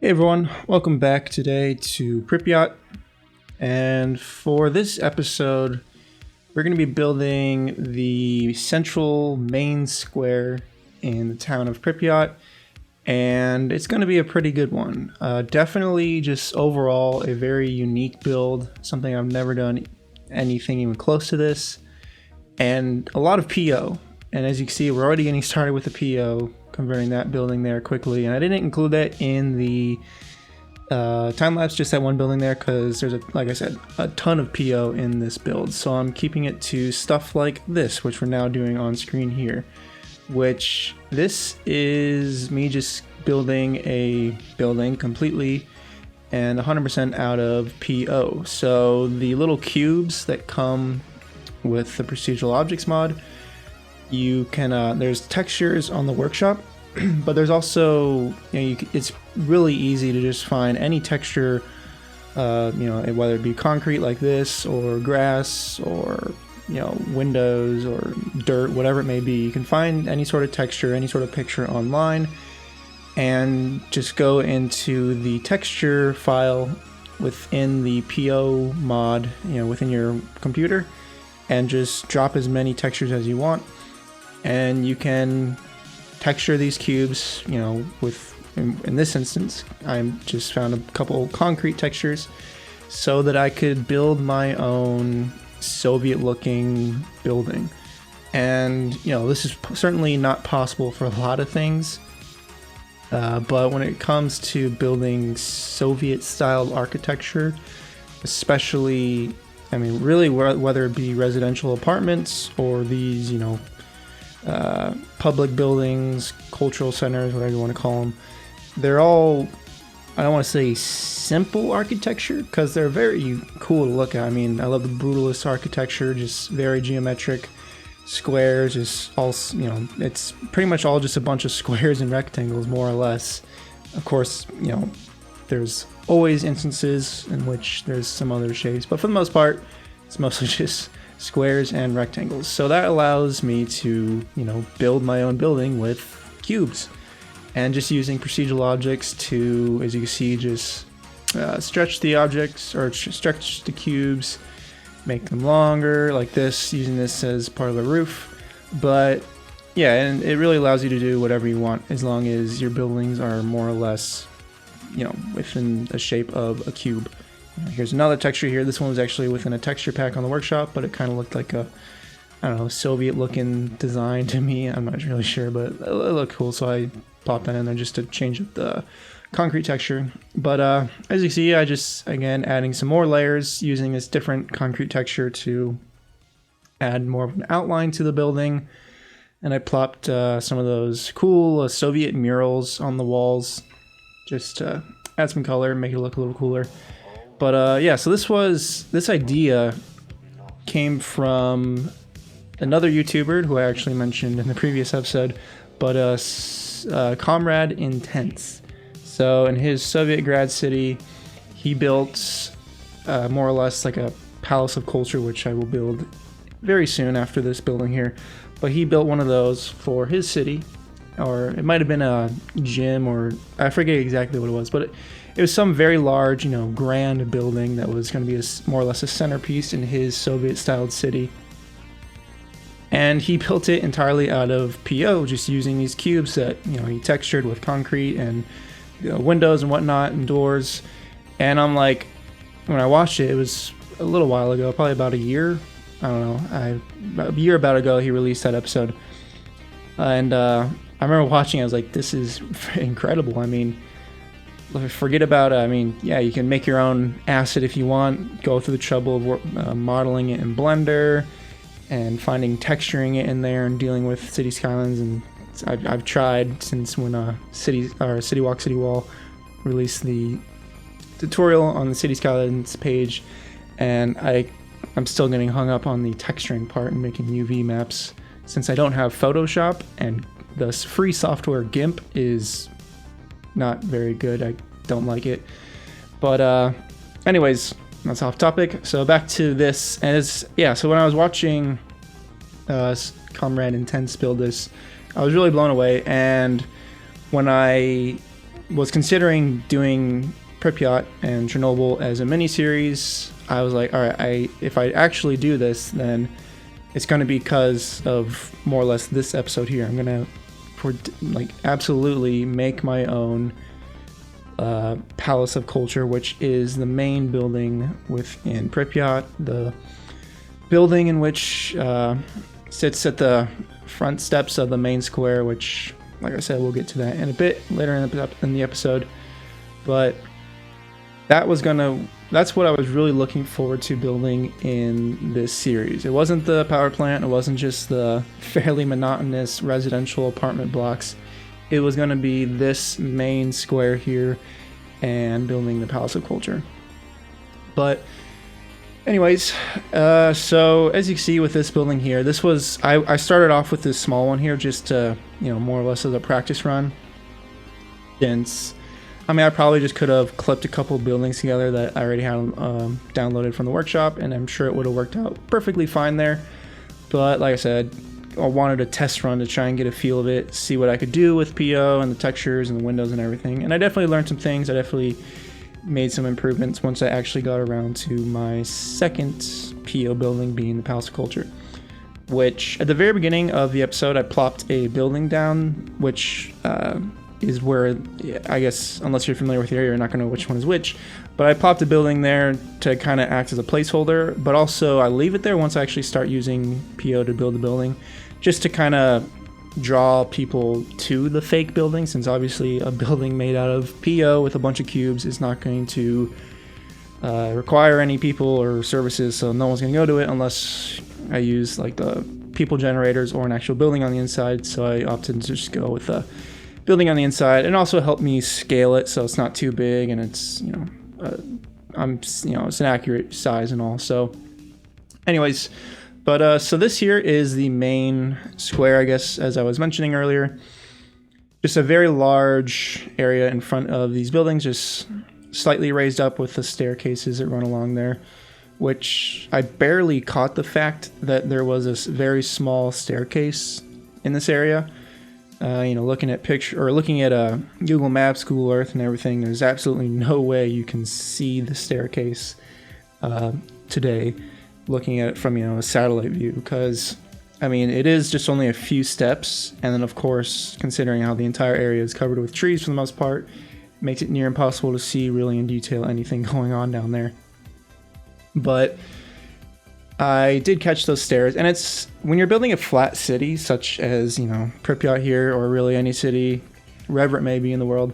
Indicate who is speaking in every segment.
Speaker 1: Hey everyone, welcome back today to Pripyat. And for this episode, we're going to be building the central main square in the town of Pripyat. And it's going to be a pretty good one. Definitely just overall a very unique build, something I've never done anything even close to this. And a lot of PO. And as you can see, we're already getting started with the PO, converting that building there quickly. And I didn't include that in the time lapse, just that one building there, because there's, like I said, a ton of PO in this build. So I'm keeping it to stuff like this, which we're now doing on screen here. Which this is me just building a building completely and 100% out of PO. So the little cubes that come with the procedural objects mod, you can there's textures on the workshop, but there's also, it's really easy to just find any texture, whether it be concrete like this or grass or windows or dirt, whatever it may be. You can find any sort of texture, any sort of picture online, and just go into the texture file within the PO mod, within your computer, and just drop as many textures as you want. And you can texture these cubes, with, in this instance, I just found a couple concrete textures so that I could build my own Soviet looking building. And this is certainly not possible for a lot of things, but when it comes to building Soviet style architecture, especially, really, whether it be residential apartments or these public buildings, cultural centers, whatever you want to call them, they're all, I don't want to say simple architecture, because they're very cool to look at. I love the brutalist architecture, just very geometric squares, just all, it's pretty much all just a bunch of squares and rectangles, more or less. Of course, there's always instances in which there's some other shapes, but for the most part, it's mostly just squares and rectangles. So that allows me to, build my own building with cubes. And just using procedural objects to, as you can see, just stretch the objects, or stretch the cubes, make them longer, like this, using this as part of a roof. But yeah, and it really allows you to do whatever you want, as long as your buildings are more or less, within the shape of a cube. Here's another texture here. This one was actually within a texture pack on the workshop, but it kind of looked like a, Soviet looking design to me. I'm not really sure, but it looked cool, so I popped that in there just to change up the concrete texture. But as you can see, I just, again, adding some more layers using this different concrete texture to add more of an outline to the building. And I plopped some of those cool Soviet murals on the walls just to add some color and make it look a little cooler. But yeah, so this idea came from another YouTuber who I actually mentioned in the previous episode, but Comrade Intense. So in his Soviet grad city, he built more or less like a palace of culture, which I will build very soon after this building here. But he built one of those for his city, or it might have been a gym, or I forget exactly what it was, but it was some very large, grand building that was going to be more or less a centerpiece in his Soviet-styled city. And he built it entirely out of PO, just using these cubes that, he textured with concrete and windows and whatnot and doors. And I'm like, when I watched it, it was a little while ago, probably about a year. I don't know. About a year ago, he released that episode. And I remember watching, I was like, this is incredible. Forget about, yeah, you can make your own asset if you want, go through the trouble of modeling it in Blender and finding texturing it in there and dealing with City Skylines. And I've tried since when City Walk City Wall released the tutorial on the City Skylines page, and I'm still getting hung up on the texturing part and making UV maps, since I don't have Photoshop, and the free software GIMP is not very good. I don't like it. But anyways, that's off topic. So back to this. So when I was watching Comrade Intense build this, I was really blown away. And when I was considering doing Pripyat and Chernobyl as a mini-series, I was like, all right, if I actually do this, then it's going to be because of more or less this episode here. I'm going to absolutely make my own Palace of Culture, which is the main building within Pripyat, the building in which sits at the front steps of the main square, which, like I said, we'll get to that in a bit later in the episode. But that's what I was really looking forward to building in this series. It wasn't the power plant, it wasn't just the fairly monotonous residential apartment blocks. It was going to be this main square here and building the Palace of Culture. But anyways, so as you can see with this building here, I started off with this small one here just to, more or less as a practice run. Since, I probably just could have clipped a couple buildings together that I already had downloaded from the workshop, and I'm sure it would have worked out perfectly fine there. But like I said, I wanted a test run to try and get a feel of it, see what I could do with PO and the textures and the windows and everything. And I definitely learned some things. I definitely made some improvements once I actually got around to my second PO building, being the Palace of Culture. Which, at the very beginning of the episode, I plopped a building down, which is where, I guess, unless you're familiar with the area, you're not going to know which one is which. But I plopped a building there to kind of act as a placeholder, but also I leave it there once I actually start using PO to build the building, just to kind of draw people to the fake building, since obviously a building made out of PO with a bunch of cubes is not going to require any people or services, so no one's going to go to it unless I use like the people generators or an actual building on the inside. So I opted to just go with a building on the inside, and also help me scale it so it's not too big and it's it's an accurate size and all. So anyways, but so this here is the main square, I guess, as I was mentioning earlier. Just a very large area in front of these buildings, just slightly raised up with the staircases that run along there, which I barely caught the fact that there was this very small staircase in this area. Looking at Google Maps, Google Earth, and everything, there's absolutely no way you can see the staircase today, looking at it from a satellite view, because it is just only a few steps, and then of course, considering how the entire area is covered with trees for the most part, makes it near impossible to see really in detail anything going on down there. But I did catch those stairs, and it's when you're building a flat city such as Pripyat here, or really any city wherever it may be in the world,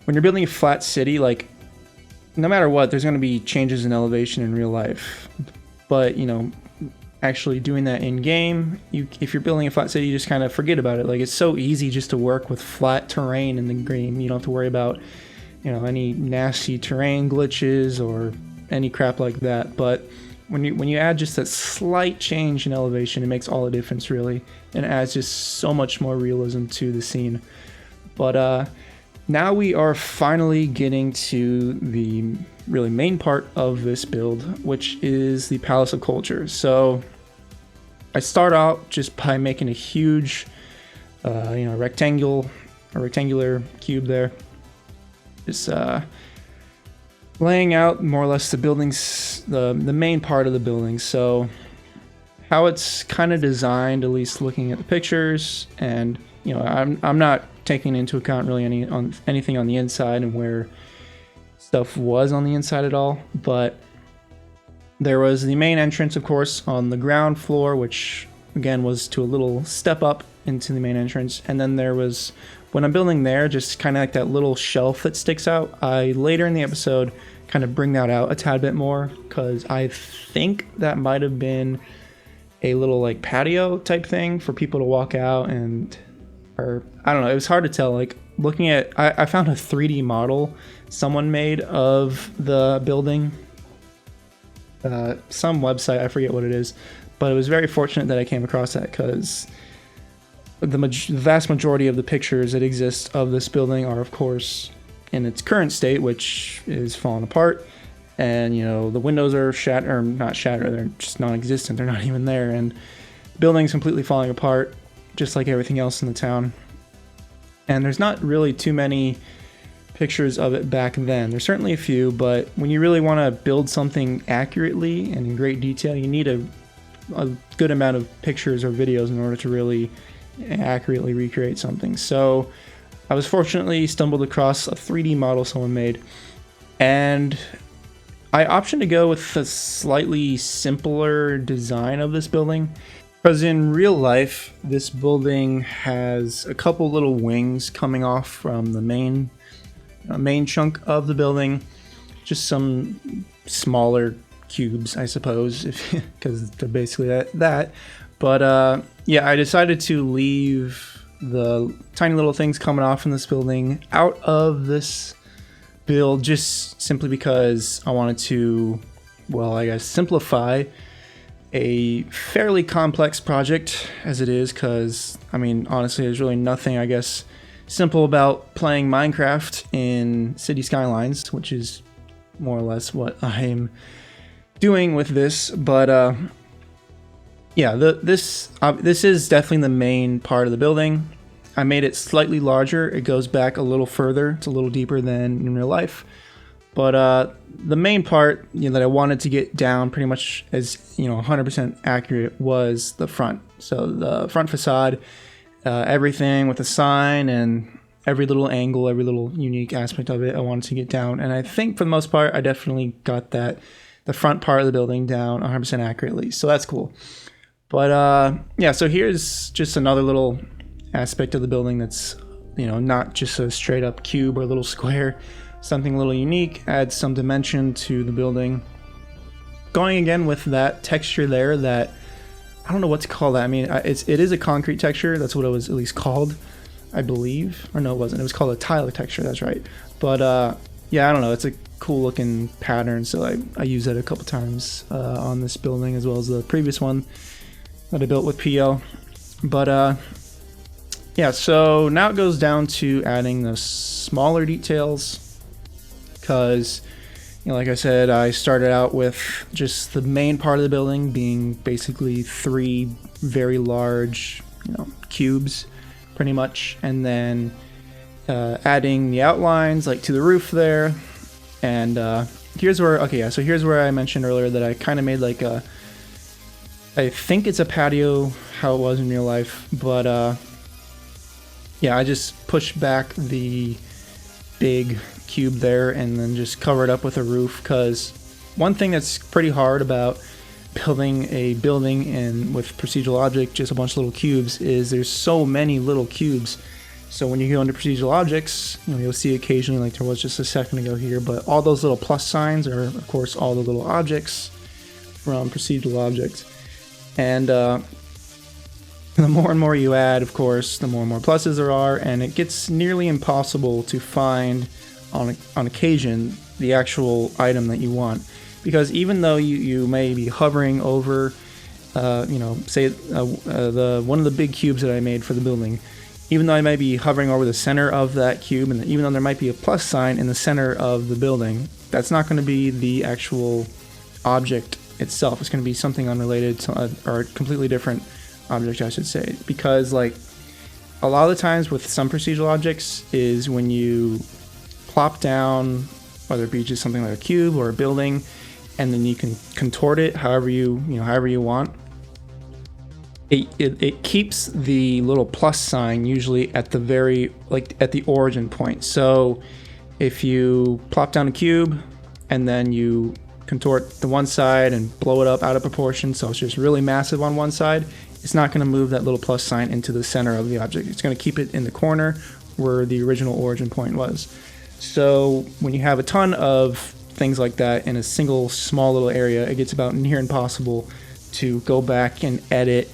Speaker 1: when you're building a flat city, like, no matter what, there's going to be changes in elevation in real life. But actually doing that in game, if you're building a flat city, you just kind of forget about it. Like, it's so easy just to work with flat terrain in the game. You don't have to worry about any nasty terrain glitches or any crap like that. But when you add just that slight change in elevation, it makes all the difference, really, and it adds just so much more realism to the scene. But now we are finally getting to the really main part of this build, which is the Palace of Culture. So I start out just by making a huge rectangular cube there, just laying out more or less the buildings, the main part of the building. So how it's kind of designed, at least looking at the pictures, and I'm not taking into account really anything on the inside and where stuff was on the inside at all. But there was the main entrance, of course, on the ground floor, which again was to a little step up into the main entrance. And then there was, when I'm building there, just kind of like that little shelf that sticks out. I later in the episode kind of bring that out a tad bit more, because I think that might have been a little like patio type thing for people to walk out, or I don't know, it was hard to tell. Like, looking at, I found a 3D model someone made of the building, some website, I forget what it is, but it was very fortunate that I came across that, because the vast majority of the pictures that exist of this building are, of course, in its current state, which is falling apart, and the windows are not shattered, they're just non-existent, they're not even there, and the building's completely falling apart, just like everything else in the town. And there's not really too many pictures of it back then. There's certainly a few, but when you really want to build something accurately and in great detail, you need a good amount of pictures or videos in order to really accurately recreate something. So I was fortunately stumbled across a 3D model someone made, and I opted to go with a slightly simpler design of this building, because in real life this building has a couple little wings coming off from the main chunk of the building, just some smaller cubes, I suppose, because they're basically that. But yeah, I decided to leave the tiny little things coming off in this building out of this build, just simply because I wanted to, well, I guess, simplify a fairly complex project as it is, because I mean, honestly, there's really nothing, I guess, simple about playing Minecraft in City Skylines, which is more or less what I'm doing with this. But yeah, this is definitely the main part of the building. I made it slightly larger. It goes back a little further. It's a little deeper than in real life. But the main part, that I wanted to get down pretty much as 100% accurate was the front. So the front facade, everything with the sign and every little angle, every little unique aspect of it, I wanted to get down. And I think for the most part, I definitely got the front part of the building down 100% accurately. So that's cool. But yeah, so here's just another little aspect of the building that's, not just a straight up cube or a little square. Something a little unique, adds some dimension to the building. Going again with that texture there, that I don't know what to call that. I mean, it is a concrete texture. That's what it was at least called, I believe. Or no, it wasn't. It was called a tile texture. That's right. But yeah, I don't know. It's a cool looking pattern, so I use that a couple times on this building, as well as the previous one that I built with PO. But yeah, so now it goes down to adding the smaller details, because like I said, I started out with just the main part of the building being basically 3 very large cubes pretty much, and then adding the outlines like to the roof there. And here's where, okay, yeah, so here's where I mentioned earlier that I kind of made like I think it's a patio, how it was in real life, but yeah, I just pushed back the big cube there and then just cover it up with a roof, because one thing that's pretty hard about building a building and with procedural object, just a bunch of little cubes, is there's so many little cubes. So when you go into procedural objects, you'll see occasionally, like there was just a second ago here, but all those little plus signs are of course all the little objects from procedural objects. And the more and more you add, of course, the more and more pluses there are, and it gets nearly impossible to find on occasion the actual item that you want, because even though you may be hovering over say one of the big cubes that I made for the building, even though I may be hovering over the center of that cube, and even though there might be a plus sign in the center of the building, that's not going to be the actual object itself. It's going to be something unrelated to, or a completely different object, I should say, because like a lot of the times with some procedural objects is when you plop down, whether it be just something like a cube or a building, and then you can contort it however you want. It keeps the little plus sign usually at the very, like at the origin point. So if you plop down a cube and then you contort the one side and blow it up out of proportion, so it's just really massive on one side, it's not going to move that little plus sign into the center of the object. It's going to keep it in the corner where the original origin point was. So when you have a ton of things like that in a single small little area, it gets about near impossible to go back and edit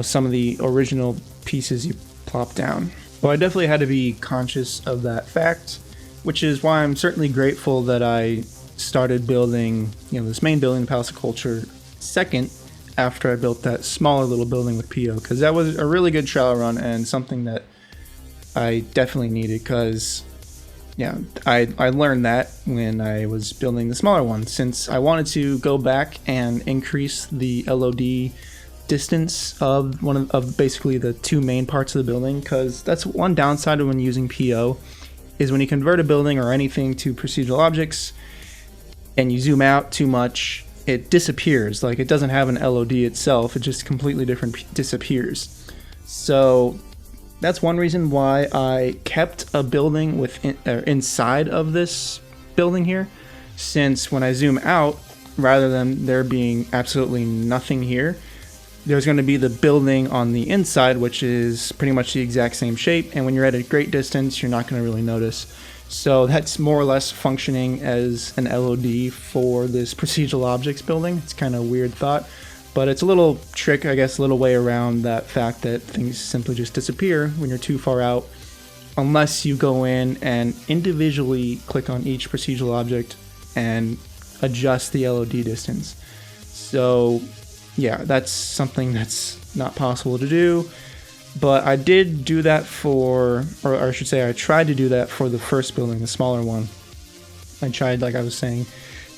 Speaker 1: some of the original pieces you plop down. So I definitely had to be conscious of that fact, which is why I'm certainly grateful that I started building this main building, the Palace of Culture, second after I built that smaller little building with PO, because that was a really good trial run and something that I definitely needed, because yeah, I learned that when I was building the smaller one, since I wanted to go back and increase the LOD distance of basically the 2 main parts of the building, because that's one downside of when using PO, is when you convert a building or anything to procedural objects and you zoom out too much, it disappears. Like, it doesn't have an LOD itself, it just completely disappears. So that's one reason why I kept a building inside of this building here, since when I zoom out, rather than there being absolutely nothing here, there's going to be the building on the inside, which is pretty much the exact same shape, and when you're at a great distance, you're not going to really notice. So that's more or less functioning as an LOD for this procedural objects building. It's kind of a weird thought, but it's a little trick, I guess, a little way around that fact that things simply just disappear when you're too far out, unless you go in and individually click on each procedural object and adjust the LOD distance. So yeah, that's something that's not possible to do. But I did do that for, or I should say I tried to do that for the first building, the smaller one. I tried, like I was saying,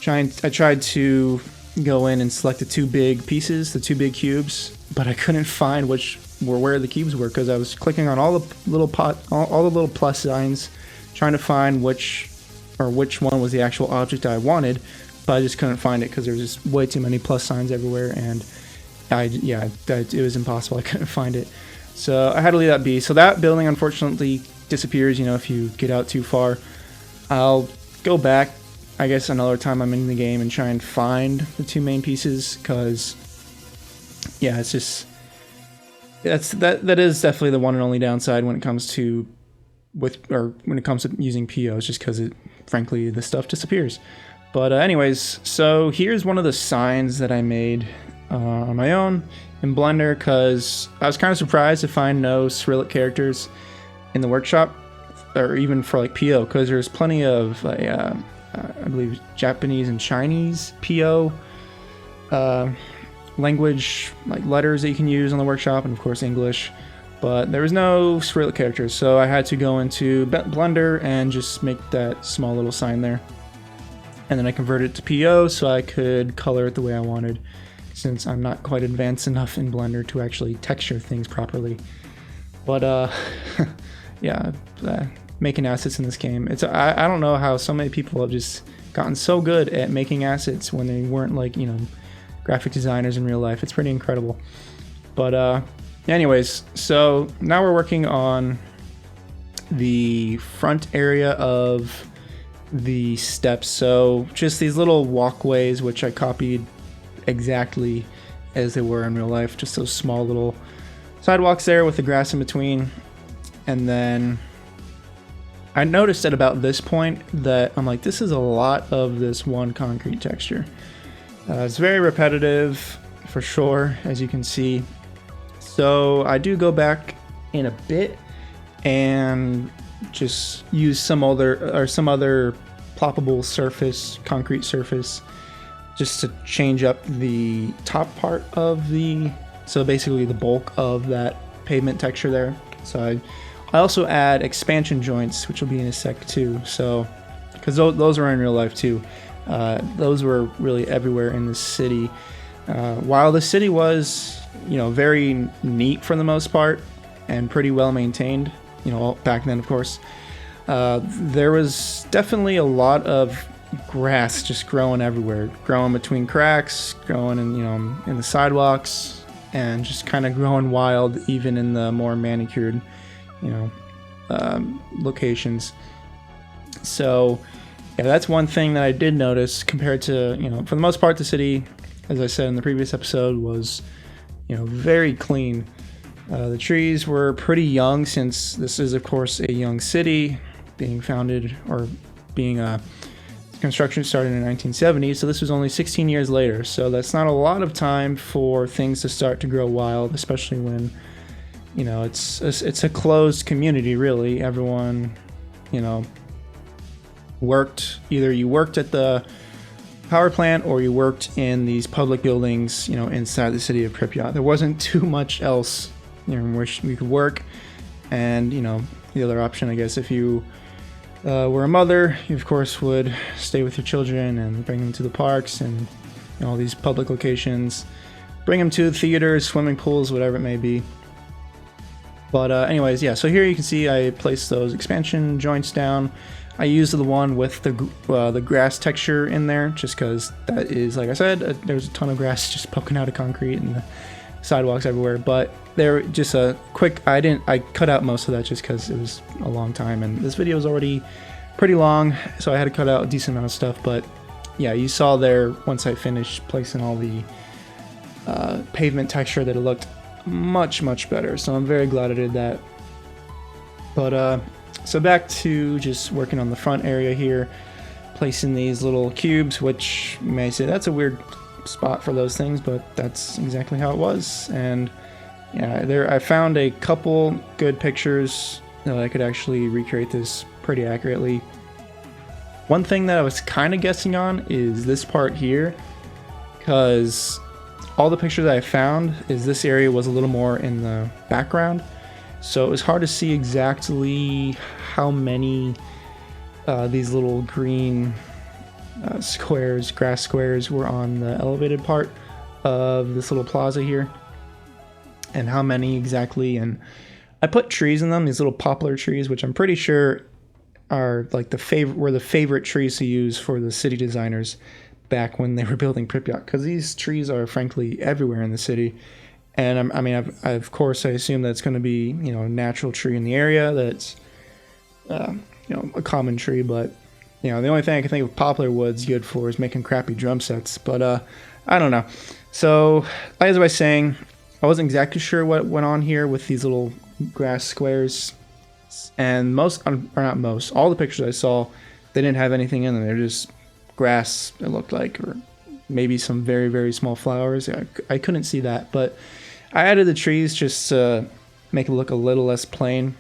Speaker 1: I tried to go in and select the two big pieces, the two big cubes, but I couldn't find where the cubes were, because I was clicking on all the little all the little plus signs, trying to find which one was the actual object I wanted, but I just couldn't find it because there was just way too many plus signs everywhere, and it was impossible. I couldn't find it. So I had to leave that be. So that building unfortunately disappears, if you get out too far. I'll go back, I guess, another time I'm in the game and try and find the two main pieces, because yeah, it's just that is definitely the one and only downside when it comes to using POs, just because frankly the stuff disappears. But anyways, so here's one of the signs that I made on my own in Blender, because I was kind of surprised to find no Cyrillic characters in the workshop, or even for like PO, because there's plenty of I believe Japanese and Chinese PO language, like letters that you can use on the workshop, and of course English, but there was no Cyrillic characters, so I had to go into Blender and just make that small little sign there, and then I converted it to PO so I could color it the way I wanted, since I'm not quite advanced enough in Blender to actually texture things properly. But yeah, making assets in this game, I don't know how so many people have just gotten so good at making assets when they weren't like graphic designers in real life. It's pretty incredible. But anyways, so now we're working on the front area of the steps. So just these little walkways, which I copied exactly as they were in real life, just those small little sidewalks there with the grass in between. And then I noticed at about this point that I'm like, this is a lot of this one concrete texture. It's very repetitive for sure, as you can see. So I do go back in a bit and just use some other ploppable surface, concrete surface, just to change up the top part of so basically the bulk of that pavement texture there. So I also add expansion joints, which will be in a sec too. So, because those are in real life too. Those were really everywhere in the city. While the city was, very neat for the most part and pretty well maintained, back then of course, there was definitely a lot of grass just growing everywhere, growing between cracks, growing in the sidewalks, and just kind of growing wild even in the more manicured locations. So yeah, that's one thing that I did notice compared to, for the most part, the city, as I said in the previous episode, was very clean. The trees were pretty young, since this is of course a young city being founded, or being construction started in 1970, so this was only 16 years later. So that's not a lot of time for things to start to grow wild, especially when it's a closed community, really. Everyone worked, either you worked at the power plant or you worked in these public buildings inside the city of Pripyat. There wasn't too much else in which we could work. And the other option, I guess, if you were a mother, you of course would stay with your children and bring them to the parks and all these public locations, bring them to theaters, swimming pools, whatever it may be. But anyways, yeah, so here you can see I placed those expansion joints down. I used the one with the grass texture in there just because that is, like I said, there's a ton of grass just poking out of concrete and the sidewalks everywhere. But they're just a quick, I cut out most of that just because it was a long time and this video is already pretty long, so I had to cut out a decent amount of stuff. But yeah, you saw there once I finished placing all the pavement texture that it looked much better, so I'm very glad I did that. But so back to just working on the front area here, placing these little cubes, which you may say that's a weird spot for those things, but that's exactly how it was. And yeah, I found a couple good pictures that I could actually recreate this pretty accurately. One thing that I was kind of guessing on is this part here, because all the pictures I found is this area was a little more in the background, so it was hard to see exactly how many these little green squares, grass squares, were on the elevated part of this little plaza here, and how many exactly. And I put trees in them, these little poplar trees, which I'm pretty sure are like were the favorite trees to use for the city designers back when they were building Pripyat, because these trees are frankly everywhere in the city. And I mean, of course, I assume that's going to be, you know, a natural tree in the area that's, you know, a common tree. But, you know, the only thing I can think of poplar wood's good for is making crappy drum sets. But I don't know. So, as I was saying, I wasn't exactly sure what went on here with these little grass squares. And all the pictures I saw, they didn't have anything in them. They're just grass, it looked like, or maybe some very small flowers. I couldn't see that, but I added the trees just to make it look a little less plain,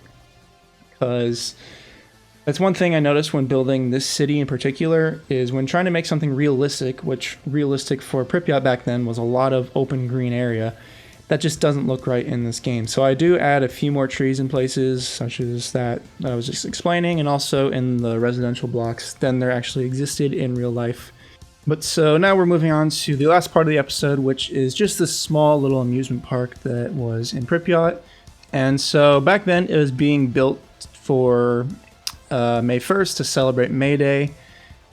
Speaker 1: because that's one thing I noticed when building this city in particular, is when trying to make something realistic, which realistic for Pripyat back then was a lot of open green area, that just doesn't look right in this game. So I do add a few more trees in places, such as that I was just explaining, and also in the residential blocks than there actually existed in real life. But so now we're moving on to the last part of the episode, which is just this small little amusement park that was in Pripyat. And so back then it was being built for May 1st to celebrate May Day.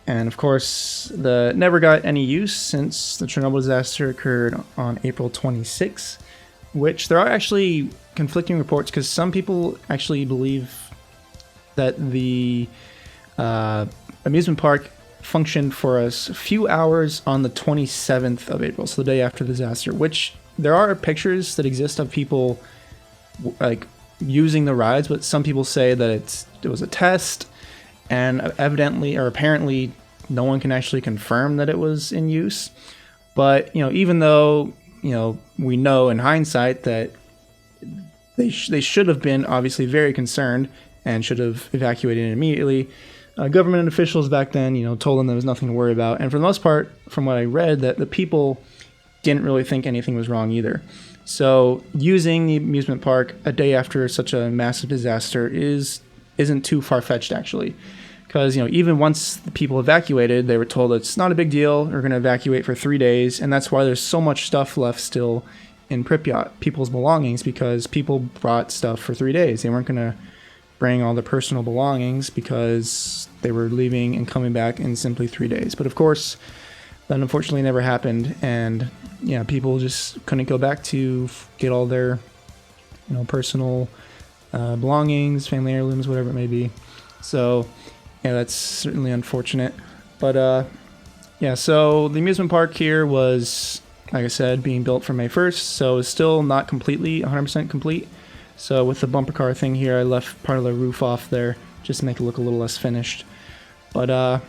Speaker 1: And of course, never got any use since the Chernobyl disaster occurred on April 26, which there are actually conflicting reports, because some people actually believe that the amusement park functioned for a few hours on the 27th of April, so the day after the disaster, which there are pictures that exist of people like using the rides, but some people say that it was a test, and evidently or apparently no one can actually confirm that it was in use. But, you know, even though, you know, we know in hindsight that they should have been obviously very concerned and should have evacuated immediately, government officials back then, you know, told them there was nothing to worry about. And for the most part, from what I read, that the people didn't really think anything was wrong either. So using the amusement park a day after such a massive disaster isn't too far-fetched, actually. Because, you know, even once the people evacuated, they were told it's not a big deal, we're going to evacuate for 3 days, and that's why there's so much stuff left still in Pripyat, people's belongings, because people brought stuff for 3 days. They weren't going to bring all their personal belongings because they were leaving and coming back in simply 3 days. But of course, that unfortunately never happened, and yeah, people just couldn't go back to get all their, you know, personal belongings, family heirlooms, whatever it may be. So yeah, that's certainly unfortunate. But yeah, so the amusement park here was, like I said, being built for May 1st, so it's still not completely 100% complete. So with the bumper car thing here, I left part of the roof off there just to make it look a little less finished. But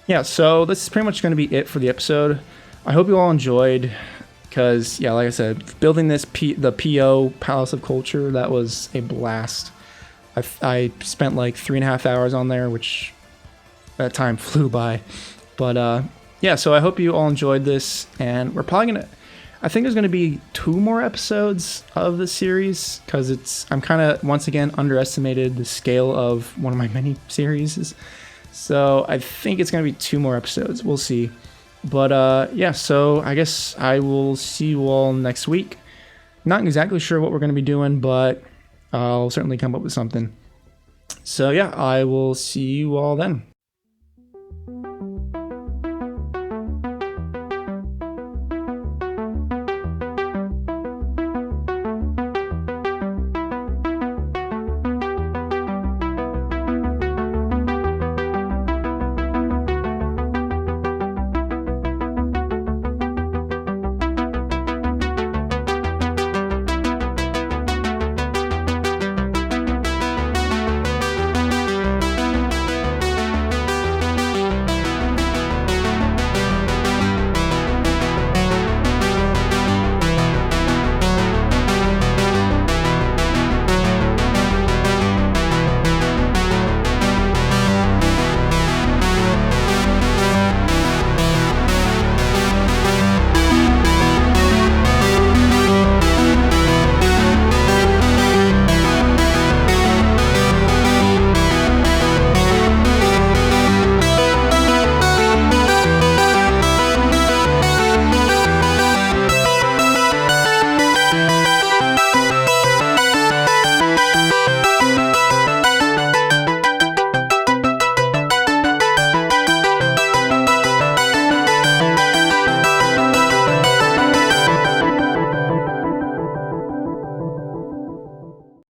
Speaker 1: yeah, so this is pretty much going to be it for the episode. I hope you all enjoyed, because yeah, like I said, building this the PO Palace of Culture, that was a blast. I spent like 3.5 hours on there, which that time flew by. But yeah, so I hope you all enjoyed this, and we're probably gonna, I think there's gonna be 2 more episodes of the series, because I'm kind of once again underestimated the scale of one of my mini series. So I think it's gonna be 2 more episodes. We'll see. But yeah, so I guess I will see you all next week. Not exactly sure what we're gonna be doing, but I'll certainly come up with something. So yeah, I will see you all then.